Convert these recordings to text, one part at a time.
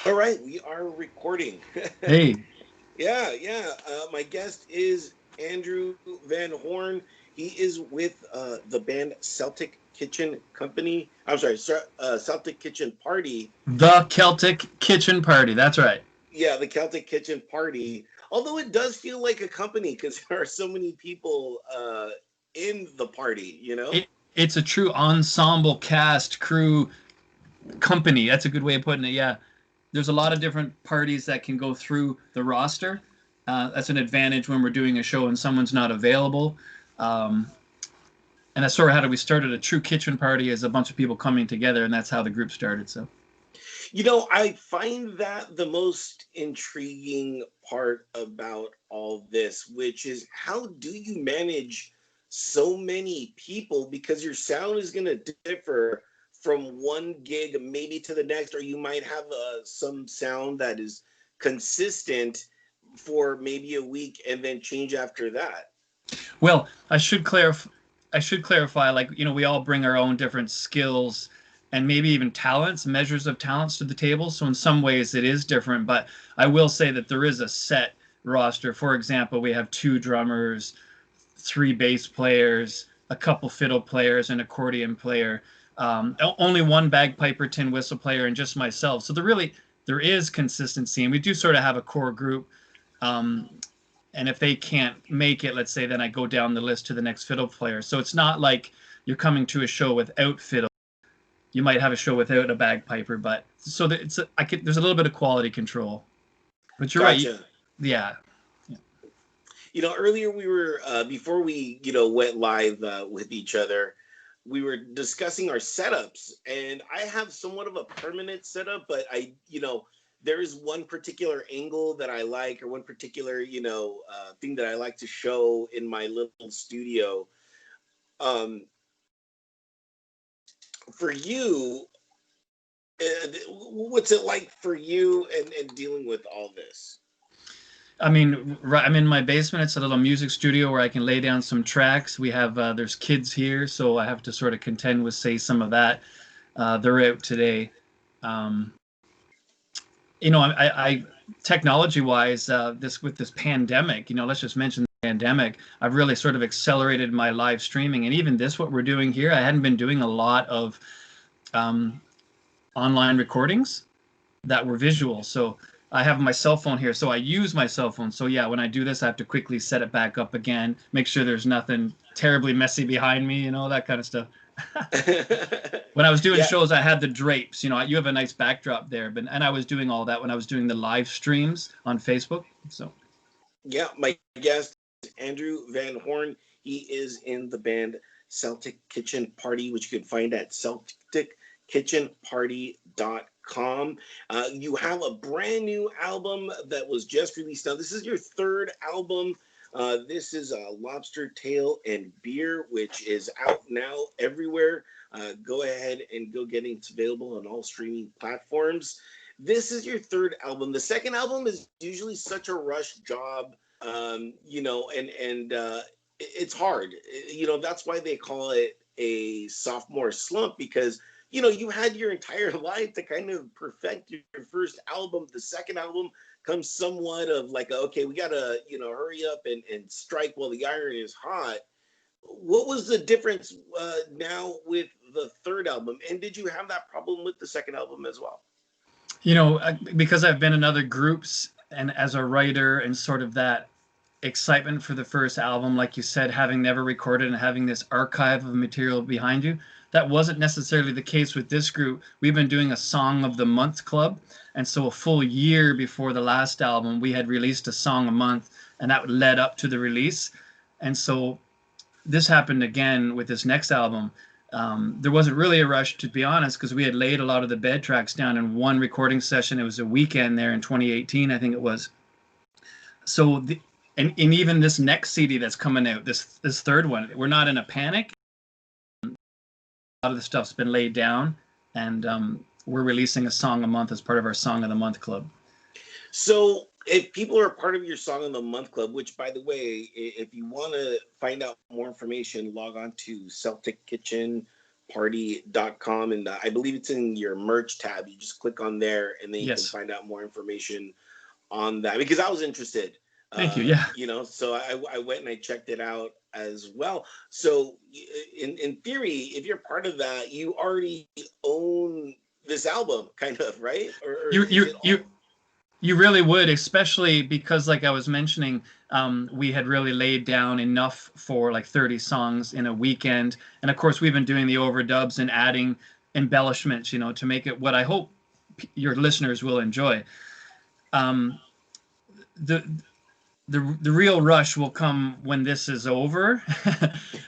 All right, we are recording. Hey, Yeah, yeah. My guest is Andrew Van Horn. He is with the band Celtic Kitchen Company. I'm sorry, Celtic Kitchen Party. the Celtic Kitchen Party. That's right. Yeah, the Celtic Kitchen Party. Although it does feel like a company because there are so many people in the party. It's a true ensemble cast crew company. That's a good way of putting it. Yeah, there's a lot of different parties that can go through the roster. That's an advantage when we're doing a show and someone's not available. Um, and that's sort of how we started. A true kitchen party is a bunch of people coming together, and that's how the group started. So, I find that the most intriguing part about all this, which is how do you manage so many people because your sound is going to differ from one gig maybe to the next, or you might have some sound that is consistent for maybe a week and then change after that. well, I should clarify. Like we all bring our own different skills and maybe even talents, measures of talents to the table. So in some ways it is different, but I will say that there is a set roster. For example, we have two drummers, three bass players, a couple fiddle players, an accordion player, only one bagpiper, tin whistle player, and just myself. So there is consistency, and we do sort of have a core group. Um, and if they can't make it, let's say, then I go down the list to the next fiddle player. So it's not like you're coming to a show without fiddle. You might have a show without a bagpiper, but so that there's a little bit of quality control. But you're right. Gotcha. Yeah. Earlier we were before we went live with each other, we were discussing our setups, and I have somewhat of a permanent setup, but there is one particular angle that I like, or one particular thing that I like to show in my little studio. um for you, what's it like for you and dealing with all this? I mean, right, I'm in my basement. It's a little music studio where I can lay down some tracks. We have there's kids here, so I have to sort of contend with say some of that. They're out today. Um, I technology wise, this with this pandemic, let's just mention the pandemic. I've really sort of accelerated my live streaming, and even this, what we're doing here, I hadn't been doing a lot of um, online recordings that were visual. So I have my cell phone here, so I use my cell phone. So yeah, when I do this, I have to quickly set it back up again, make sure there's nothing terribly messy behind me, that kind of stuff. When I was doing Yeah, shows, I had the drapes. You have a nice backdrop there, but and I was doing all that when I was doing the live streams on Facebook. So yeah. My guest is Andrew Vanhorn. He is in the band Celtic Kitchen Party, which you can find at celtickitchenparty.com. You have a brand new album that was just released. Now, this is your third album. This is Lobster Tail and Beer, which is out now everywhere. Go ahead and go get it. It's available on all streaming platforms. This is your third album. The second album is usually such a rush job, and it's hard. That's why they call it a sophomore slump, because you had your entire life to kind of perfect your first album. The second album comes somewhat of like, okay, we gotta hurry up and strike while the iron is hot. What was the difference now with the third album, and did you have that problem with the second album as well? because I've been in other groups and as a writer and sort of that excitement for the first album, like you said, having never recorded and having this archive of material behind you. That wasn't necessarily the case with this group. We've been doing a Song of the Month club. And so a full year before the last album, we had released a song a month, and that led up to the release. And so this happened again with this next album. There wasn't really a rush, to be honest, because we had laid a lot of the bed tracks down in one recording session. It was a weekend there in 2018, I think it was. So and even this next CD that's coming out, this third one, we're not in a panic. A lot of the stuff's been laid down, and we're releasing a song a month as part of our Song of the Month club. So, if people are part of your Song of the Month club, which, by the way, if you want to find out more information, log on to Celtic Kitchen celticparty.com, and I believe it's in your merch tab. You just click on there, and then you can Yes. find out more information on that, because I was interested. Thank you. Yeah. So I went and I checked it out as well. So in theory, if you're part of that, you already own this album, kind of, right? Or You is you it all... you you really would, especially because, like I was mentioning, we had really laid down enough for like 30 songs in a weekend, and of course we've been doing the overdubs and adding embellishments, to make it what I hope your listeners will enjoy. Um, the the real rush will come when this is over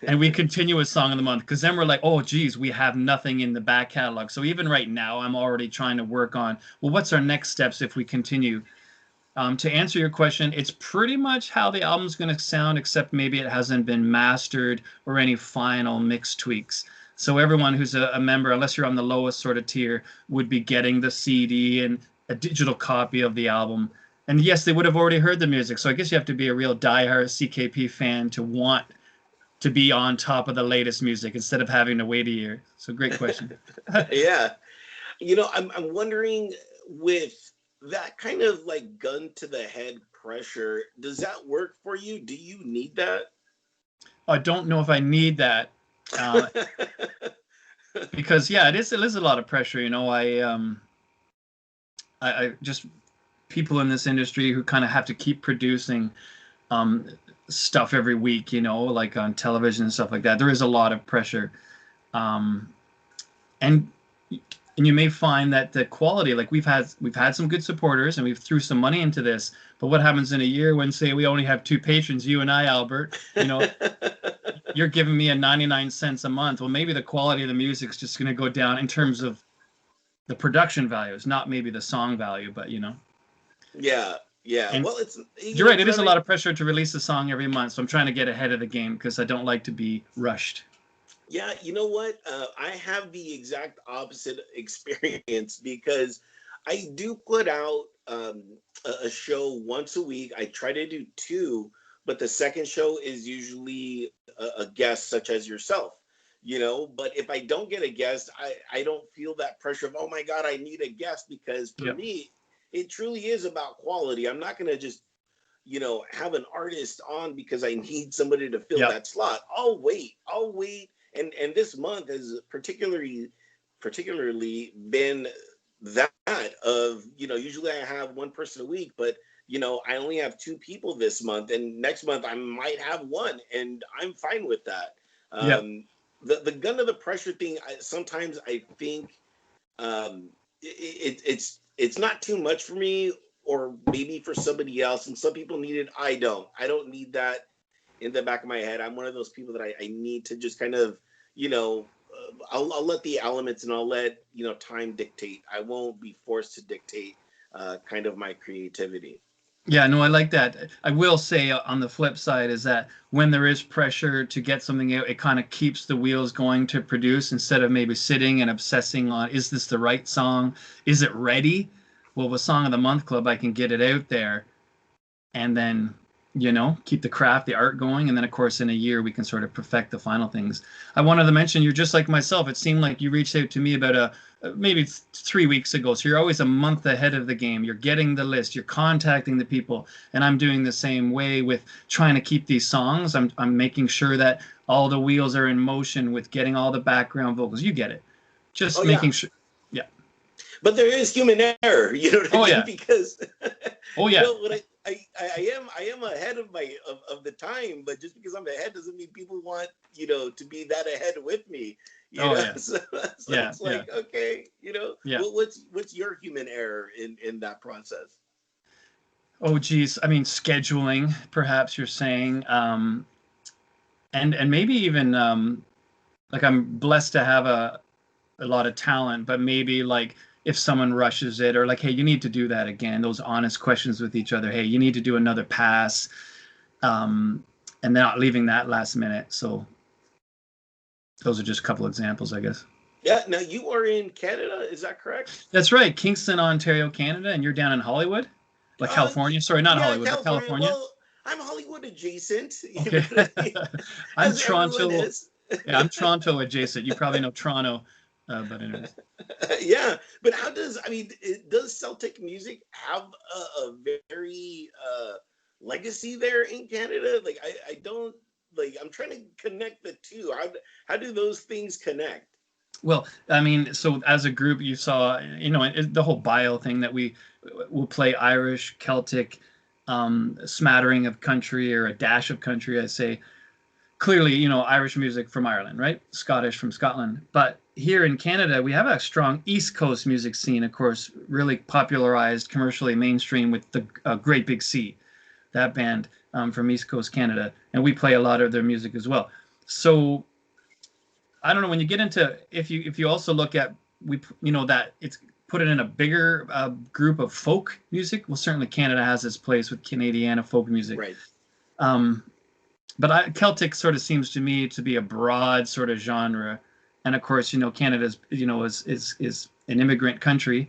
and we continue with Song of the Month, because then we're like, oh geez, we have nothing in the back catalog. So even right now I'm already trying to work on, well, what's our next steps if we continue. To answer your question, it's pretty much how the album's going to sound, except maybe it hasn't been mastered or any final mix tweaks. So everyone who's a member, unless you're on the lowest sort of tier, would be getting the CD and a digital copy of the album. And yes, they would have already heard the music. So I guess you have to be a real diehard CKP fan to want to be on top of the latest music instead of having to wait a year. So great question. Yeah. I'm wondering, with that kind of like gun to the head pressure, does that work for you? Do you need that? I don't know if I need that. Because yeah, it is a lot of pressure. I just, people in this industry who kind of have to keep producing um, stuff every week, like on television and stuff like that. There is a lot of pressure, um, and and you may find that the quality, like we've had some good supporters and we've threw some money into this, but what happens in a year when, say, we only have two patrons, you and I, Albert, you're giving me a 99 cents a month. Well, maybe the quality of the music's just going to go down in terms of the production values, not maybe the song value, but Yeah. And Well, it's you're right. It is a lot of pressure to release a song every month. So I'm trying to get ahead of the game because I don't like to be rushed. Yeah, you know what? I have the exact opposite experience, because I do put out a show once a week. I try to do two, but the second show is usually a guest such as yourself. But if I don't get a guest, I don't feel that pressure of, oh my God, I need a guest, because for Yep. me, it truly is about quality. I'm not going to just have an artist on because I need somebody to fill Yep. that slot. I'll wait. And this month has particularly been that of, usually I have one person a week, but I only have two people this month, and next month I might have one, and I'm fine with that. Yep. The gun to the pressure thing, sometimes I think it's not too much for me, or maybe for somebody else, and some people need it. I don't need that in the back of my head. I'm one of those people that I need to just kind of, I'll let the elements, and I'll let time dictate. I won't be forced to dictate kind of my creativity. Yeah, no, I like that. I will say on the flip side is that when there is pressure to get something out, it kind of keeps the wheels going to produce, instead of maybe sitting and obsessing on, is this the right song? Is it ready? Well, with Song of the Month Club, I can get it out there and then, keep the craft, the art going. And then, of course, in a year, we can sort of perfect the final things. I wanted to mention, you're just like myself. It seemed like you reached out to me about maybe 3 weeks ago. So you're always a month ahead of the game. You're getting the list, you're contacting the people. And I'm doing the same way with trying to keep these songs. I'm making sure that all the wheels are in motion with getting all the background vocals. You get it. Just making sure. Yeah. But there is human error, you know what I mean? Yeah. Because yeah. When I am ahead of of the time, but just because I'm ahead doesn't mean people want to be that ahead with me. Yeah. So it's like, okay, what's your human error in that process? Oh geez, I mean, scheduling, perhaps you're saying, and maybe even like, I'm blessed to have a lot of talent, but maybe like if someone rushes it, or like, hey, you need to do that again, those honest questions with each other. Hey, you need to do another pass, and not leaving that last minute. So those are just a couple examples, I guess. Yeah. Now, you are in Canada, is that correct? That's right, Kingston, Ontario, Canada, and you're down in Hollywood, like California. Sorry, not Hollywood, but California. Well, I'm Hollywood adjacent. Okay. I'm As everyone Toronto. is. Yeah, I'm Toronto adjacent. You probably know Toronto, but anyways. Yeah, but how does I mean does Celtic music have a very legacy there in Canada? Like I don't like I'm trying to connect the two. How do those things connect? Well, I mean, so as a group, you saw, the whole bio thing that we will play Irish, Celtic, smattering of country or a dash of country, I say. Clearly, Irish music from Ireland, right? Scottish from Scotland. But here in Canada, we have a strong East Coast music scene, of course, really popularized commercially mainstream with the Great Big Sea, that band from East Coast Canada. And we play a lot of their music as well. So I don't know when you get into if you also look at that it's put it in a bigger group of folk music. Well, certainly Canada has its place with Canadiana folk music. Right. Um, but Celtic sort of seems to me to be a broad sort of genre, and of course, Canada's is an immigrant country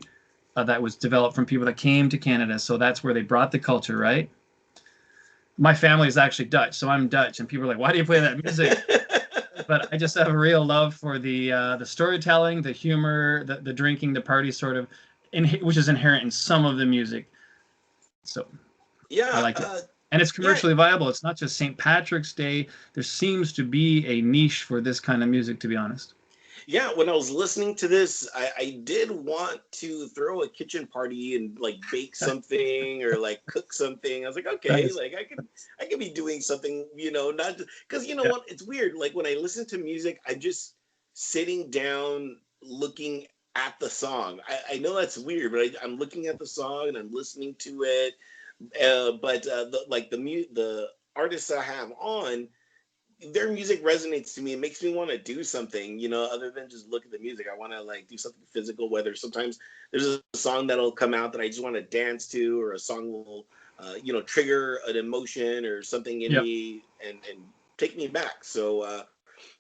that was developed from people that came to Canada, so that's where they brought the culture, right? My family is actually Dutch, so I'm Dutch, and people are like, "Why do you play that music?" But I just have a real love for the storytelling, the humor, the drinking, the party sort of, which is inherent in some of the music. So I Yeah, like it. And it's yeah, commercially viable. It's not just St. Patrick's Day. There seems to be a niche for this kind of music, to be honest. yeah. When I was listening to this, I did want to throw a kitchen party and like bake something or like cook something. I was like, okay, Nice. like I could be doing something, not because you know Yeah. what? It's weird. Like when I listen to music, I'm just sitting down looking at the song. I know that's weird, but I'm looking at the song and I'm listening to it. But the artists I have on, their music resonates to me. It makes me want to do something, other than just look at the music. I want to like do something physical. Whether sometimes there's a song that'll come out that I just want to dance to, or a song will, trigger an emotion or something in Yep. me and take me back. So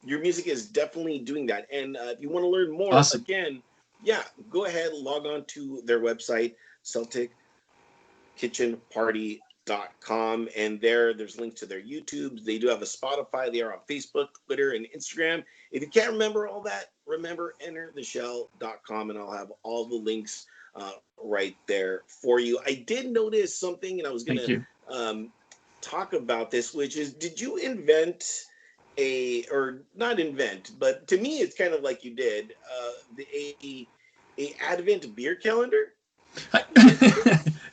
your music is definitely doing that. And if you want to learn more, Awesome. again, yeah, go ahead, log on to their website, Celtic kitchenparty.com, and there's links to their YouTube. They do have a Spotify. They are on Facebook, Twitter, and Instagram. If you can't remember all that, remember entertheshell.com, and I'll have all the links right there for you. I did notice something, and I was going Thank to you. talk about this, which is, did you invent or not invent, but to me it's kind of like you did, a Advent beer calendar?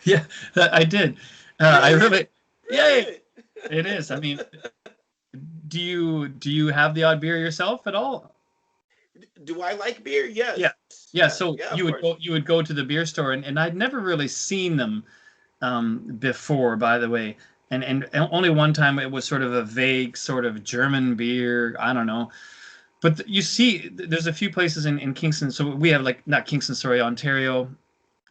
Yeah, I did. I Brilliant, really, yay! brilliant. It is. I mean, do you have the odd beer yourself at all? Do I like beer? Yeah. Yes. Yeah. Yeah. So Yeah. Of you would course. go to the beer store, and I'd never really seen them before, by the way. And only one time it was sort of a vague sort of German beer. I don't know. But you see, there's a few places in Kingston. So we have like, not Kingston, sorry, Ontario,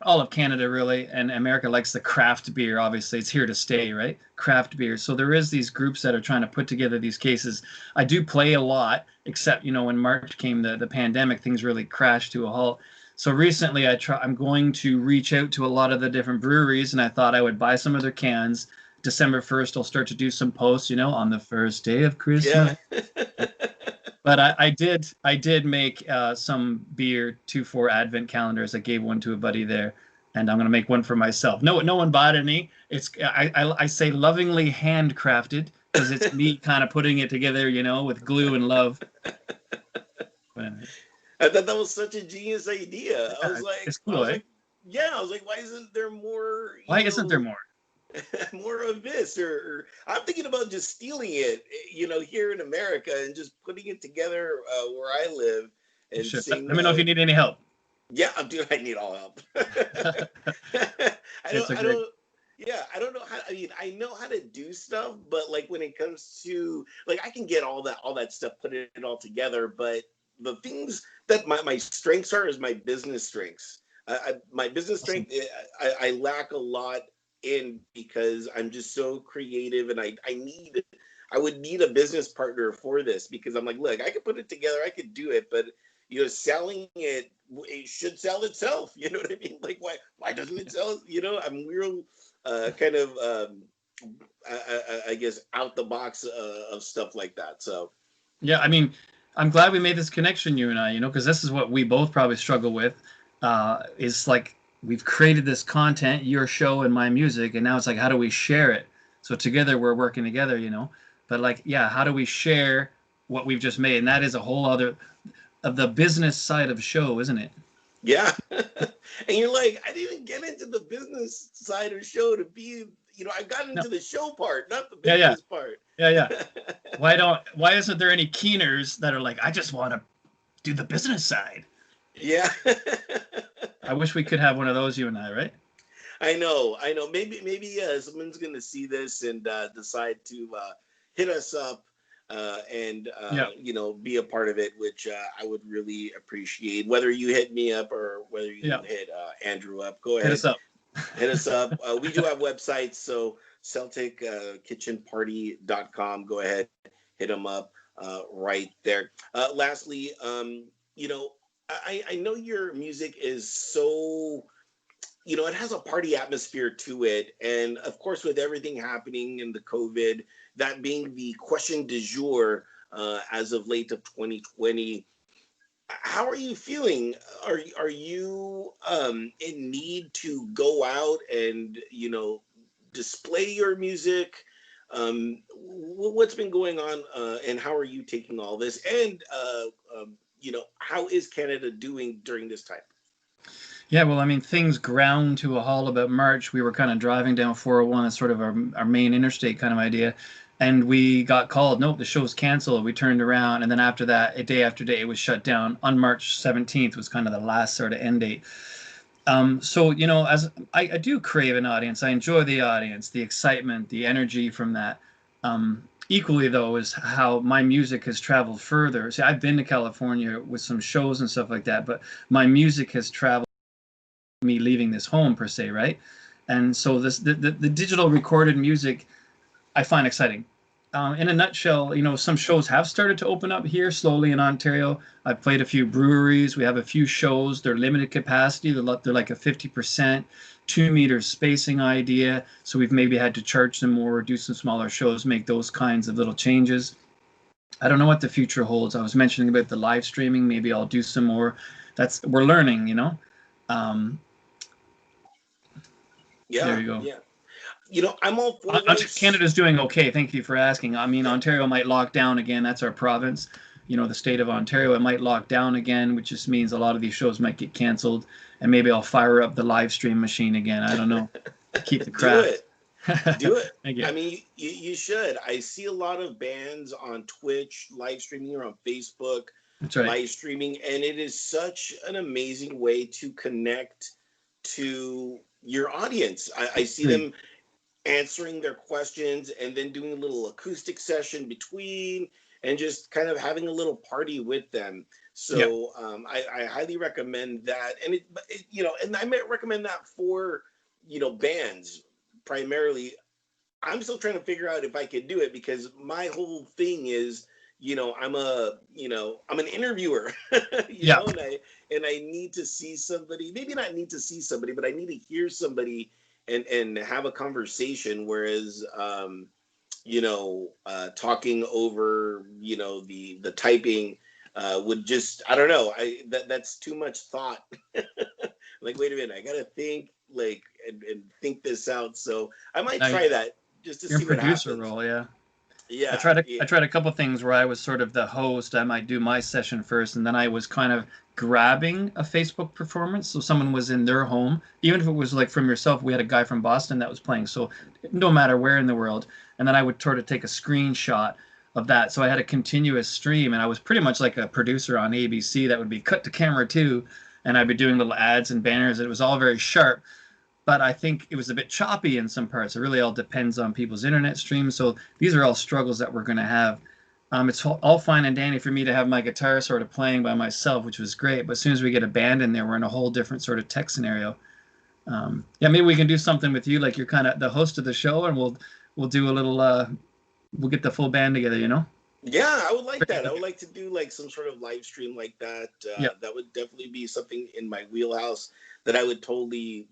all of Canada really, and America likes the craft beer. Obviously, it's here to stay, right? Craft beer. So there is these groups that are trying to put together these cases. I do play a lot, except when March came, the pandemic, things really crashed to a halt. So recently, I'm going to reach out to a lot of the different breweries, and I thought I would buy some of their cans. December 1st, I'll start to do some posts, on the first day of Yeah. Christmas. But I did make some beer 2-4 advent calendars. I gave one to a buddy there, and I'm gonna make one for myself. No one bought any. It's I say lovingly handcrafted because it's me kind of putting it together, with glue and love. But anyways, I thought that was such a genius idea. I yeah, was like, it's cool, eh? yeah. I was like, why isn't there more? Why isn't there more? More of this, or I'm thinking about just stealing it, here in America and just putting it together where I live You and should. Let seeing. me know if you need any help. Yeah, I'm doing. I need all help. I It's don't. a I great. don't. Yeah, I don't know how. I mean, I know how to do stuff, but like when it comes to like, I can get all that stuff, put it all together. But the things that my strengths are is my business strengths. My business Awesome. strength, I lack a lot in because I'm just so creative, and I would need a business partner for this because I'm like, look, I could put it together, I could do it, but selling it should sell itself. You know what I mean? Like, why doesn't it sell? I'm real kind of I guess out the box of stuff like that. So Yeah, I mean, I'm glad we made this connection, you and I, because this is what we both probably struggle with. Is like we've created this content, your show and my music, and now it's like, how do we share it? So together we're working together. But like, yeah, how do we share what we've just made? And that is a whole other of the business side of show, isn't it? Yeah. And you're like, I didn't get into the business side of show to be, I got No. into the show part, not the Yeah, yeah, business part. yeah, yeah. Why isn't there any keeners that are like, I just want to do the business side? Yeah. I wish we could have one of those, you and I, right? I know. Maybe someone's gonna see this and decide to hit us up and Yeah, be a part of it, which I would really appreciate. Whether you hit me up or whether yeah. you hit Andrew up, go Hit us ahead, up. hit us up. We do have websites, so Celtic kitchenparty.com. Go ahead, hit them up right there. Lastly, you know, I know your music is so, it has a party atmosphere to it. And of course, with everything happening in the COVID, that being the question du jour as of late of 2020, how are you feeling? Are you in need to go out and, display your music? What's been going on and how are you taking all this? And, how is Canada doing during this time? Yeah, well, I mean, things ground to a halt about March. We were kind of driving down 401, as sort of our main interstate kind of idea. And we got called, nope, the show's canceled. We turned around. And then after that, a day after day, it was shut down. On March 17th was kind of the last sort of end date. So, as I do crave an audience, I enjoy the audience, the excitement, the energy from that. Equally, though, is how my music has traveled further. See, I've been to California with some shows and stuff like that, but my music has traveled me leaving this home per se, right? And so the digital recorded music I find exciting. In a nutshell, some shows have started to open up here slowly in Ontario. I've played a few breweries. We have a few shows. They're limited capacity. They're like a 50%, 2 meters spacing idea. So we've maybe had to charge them more, do some smaller shows, make those kinds of little changes. I don't know what the future holds. I was mentioning about the live streaming. Maybe I'll do some more. We're learning. Um, there Yeah, you go. yeah. I'm all for life. Canada's doing okay. Thank you for asking. I mean, Ontario might lock down again. That's our province. The state of Ontario, it might lock down again, which just means a lot of these shows might get canceled. And maybe I'll fire up the live stream machine again. I don't know. Keep the Do craft. it. Do it. Thank you. I mean, you should. I see a lot of bands on Twitch live streaming or on Facebook That's right. live streaming, and it is such an amazing way to connect to your audience. I see them answering their questions and then doing a little acoustic session between and just kind of having a little party with them. Yeah. So I highly recommend that. And and I might recommend that for, bands primarily. I'm still trying to figure out if I could do it because my whole thing is, I'm an interviewer, Yeah. and I need to see somebody, maybe not need to see somebody, but I need to hear somebody and have a conversation. Whereas, talking over, the typing would just, I don't know. That's too much thought. Like, wait a minute, I gotta think like and think this out. So I might Now try that just to you're in see what producer happens. role, yeah. I Yeah, tried a, yeah. I tried a couple things where I was sort of the host. I might do my session first, and then I was kind of grabbing a Facebook performance. So someone was in their home, even if it was like from yourself. We had a guy from Boston that was playing, so no matter where in the world. And then I would sort of take a screenshot of that. So I had a continuous stream, and I was pretty much like a producer on ABC that would be cut to camera too, and I'd be doing little ads and banners. And it was all very sharp, but I think it was a bit choppy in some parts. It really all depends on people's internet streams. So these are all struggles that we're going to have. It's all fine and dandy for me to have my guitar sort of playing by myself, which was great. But as soon as we get a band in there, we're in a whole different sort of tech scenario. Yeah, maybe we can do something with you, like you're kind of the host of the show, and we'll do a little. We'll get the full band together. Yeah, I would like that. I would like to do like some sort of live stream like that. Yeah. That would definitely be something in my wheelhouse that I would totally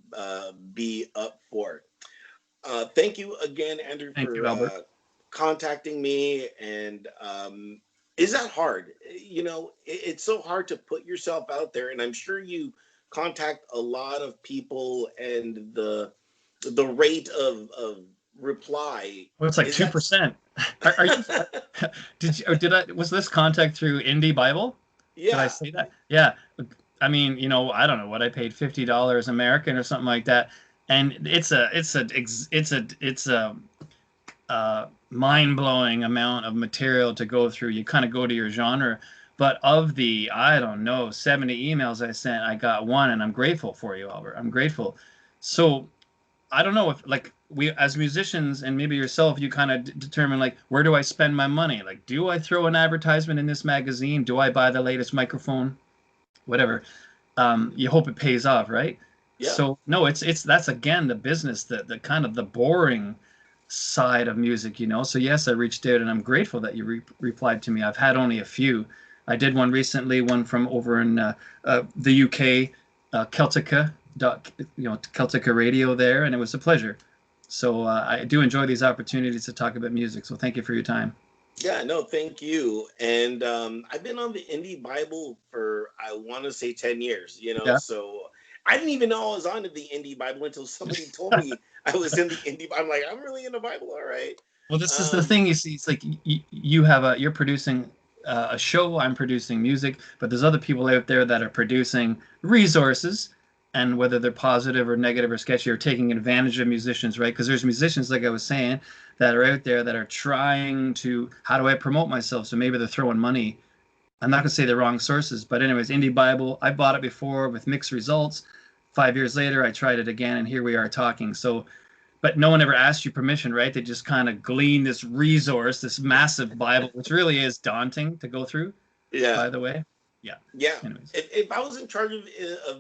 be up for. Thank you again, Andrew, Thank you, for Albert. contacting me and Is that hard? It's so hard to put yourself out there, and I'm sure you contact a lot of people, and the rate of reply Well, it's like is that. 2%. Are you? Did you? Or did I? Was this contact through Indie Bible? Did I Yeah. say that? Yeah. I mean, I don't know what I paid, $50 American or something like that, and it's a mind-blowing amount of material to go through. You kind of go to your genre, but of the, I don't know, 70 emails I sent, I got one, and I'm grateful for you, Albert. I'm grateful. So I don't know if, like, we as musicians, and maybe yourself, you kind of determine, like, where do I spend my money? Like, do I throw an advertisement in this magazine? Do I buy the latest microphone? Whatever. You hope it pays off, right? Yeah. So no, it's that's again the business, the kind of the boring side of music, So yes, I reached out, and I'm grateful that you replied to me. I've had only a few. I did one recently, one from over in the UK, Celtica, Celtica Radio there, and it was a pleasure. So I do enjoy these opportunities to talk about music. So thank you for your time. Yeah, no, thank you. And I've been on the Indie Bible for, I want to say, 10 years, Yeah. so I didn't even know I was on the Indie Bible until somebody told me I was in the Indie. I'm like, I'm really in the Bible, all right. Well, this is the Um, thing. You see, it's like you're producing a show. I'm producing music, but there's other people out there that are producing resources, and whether they're positive or negative or sketchy, are taking advantage of musicians, right? Because there's musicians, like I was saying, that are out there that are trying to, how do I promote myself? So maybe they're throwing money. I'm not gonna say the wrong sources, but anyways, Indie Bible. I bought it before with mixed results. 5 years later, I tried it again, and here we are talking. So but no one ever asked you permission, right? They just kind of glean this resource, this massive Bible, which really is daunting to go through, yeah. by the way. Yeah. Yeah. Anyways. If I was in charge of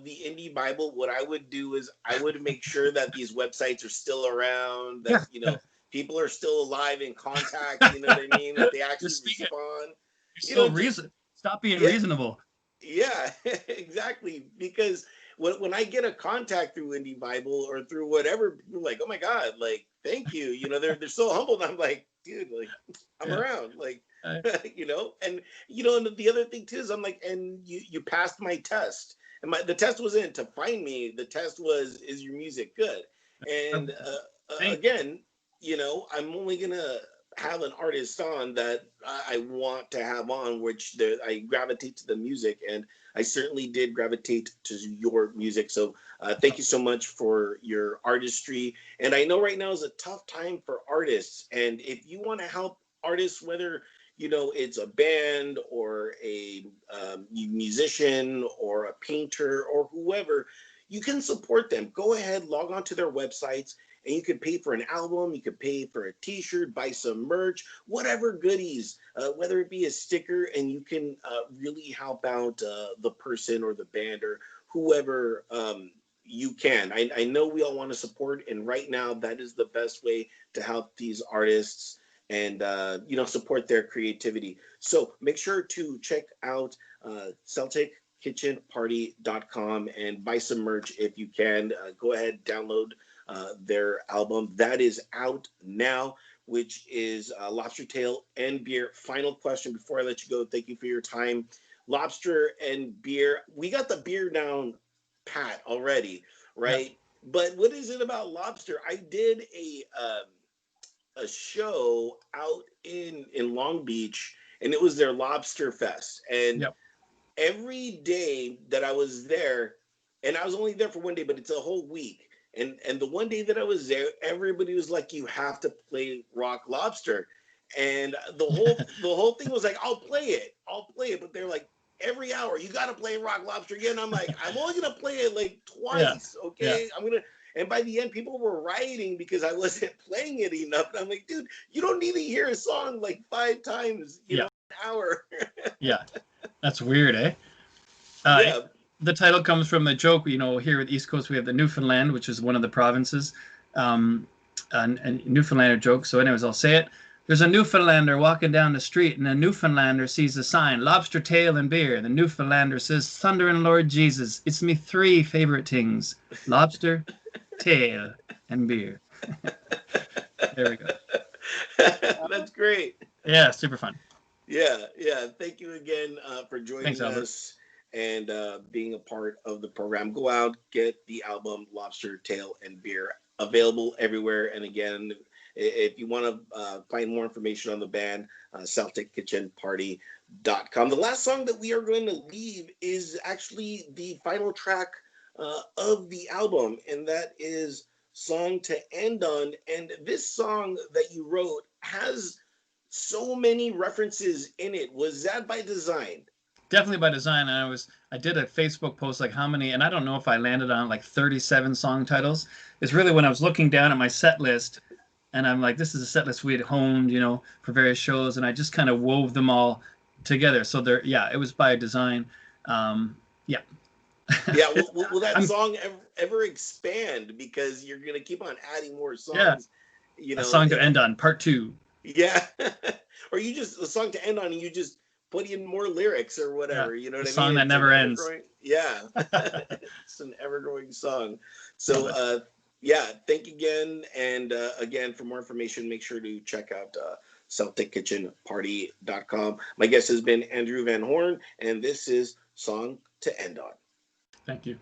the Indie Bible, what I would do is I would make sure that these websites are still around, that, Yeah. Yeah. people are still alive in contact, you know what I mean? That they You're actually speaking. respond. You're You so know, just, reason. Stop being yeah, reasonable. yeah, exactly. Because when I get a contact through Indie Bible or through whatever, people are like, oh my God, like, thank you. They're so humble. And I'm like, dude, like, I'm Yeah. around. Like, Uh, and and the other thing too is I'm like, and you passed my test. And the test wasn't to find me. The test was, is your music good? And thank you. again, I'm only gonna have an artist on that I want to have on, which I gravitate to the music, and I certainly did gravitate to your music. So thank you so much for your artistry. And I know right now is a tough time for artists, and if you want to help artists, whether it's a band or a musician or a painter or whoever, you can support them. Go ahead, log on to their websites, and you could pay for an album, you could pay for a t-shirt, buy some merch, whatever goodies, whether it be a sticker, and you can really help out the person or the band or whoever you can. I know we all want to support, and right now that is the best way to help these artists and support their creativity. So make sure to check out CelticKitchenParty.com and buy some merch if you can. Go ahead, download their album that is out now, which is Lobster Tail and Beer. Final question before I let you go. Thank you for your time. Lobster and beer. We got the beer down pat already, Yeah. right? But what is it about lobster? I did a show out in Long Beach, and it was their Lobster Fest. And Yep. every day that I was there, and I was only there for one day, but it's a whole week. And the one day that I was there, everybody was like, "You have to play Rock Lobster," and the whole thing was like, I'll play it," but they're like, every hour, "You got to play Rock Lobster again." I'm like, I'm only gonna play it like Yeah. twice, Yeah. okay? I'm gonna. And by the end, people were rioting because I wasn't playing it enough. And I'm like, dude, you don't need to hear a song like 5 times, Yeah. an hour. Yeah. That's weird, eh? Uh, Yeah. the title comes from a joke. Here at the East Coast, we have the Newfoundland, which is one of the provinces, and Newfoundlander joke. So, anyways, I'll say it. There's a Newfoundlander walking down the street, and a Newfoundlander sees a sign, lobster tail and beer. The Newfoundlander says, thunder and Lord Jesus, it's me three favorite things, lobster, tail, and beer. There we go. That's great. Yeah, super fun. Yeah. Thank you again for Thanks, joining Albert. us and being a part of the program. Go out, get the album Lobster, Tail, and Beer, available everywhere. And again, if you want to find more information on the band, Celtic Kitchen Party.com. The last song that we are going to leave is actually the final track of the album, and that is Song to End On. And this song that you wrote has so many references in it. Was that by design? Definitely by design. And I did a Facebook post like how many, and I don't know if I landed on like 37 song titles. It's really when I was looking down at my set list, and I'm like, this is a set list we had honed, for various shows, and I just kind of wove them all together. So there, yeah, it was by design. Yeah. Yeah, will that I'm song ever expand because you're gonna keep on adding more Yeah, songs? You a know, song to end on, part two. yeah, or you just a song to end on, and you just put in more lyrics or Yeah, whatever. You know the what I mean? song that It's an never ever ends. growing. Yeah, it's an ever growing song. Love So, it. yeah, thank you again, and again for more information, make sure to check out CelticKitchenParty.com. My guest has been Andrew Vanhorn, and this is Song to End On. Thank you.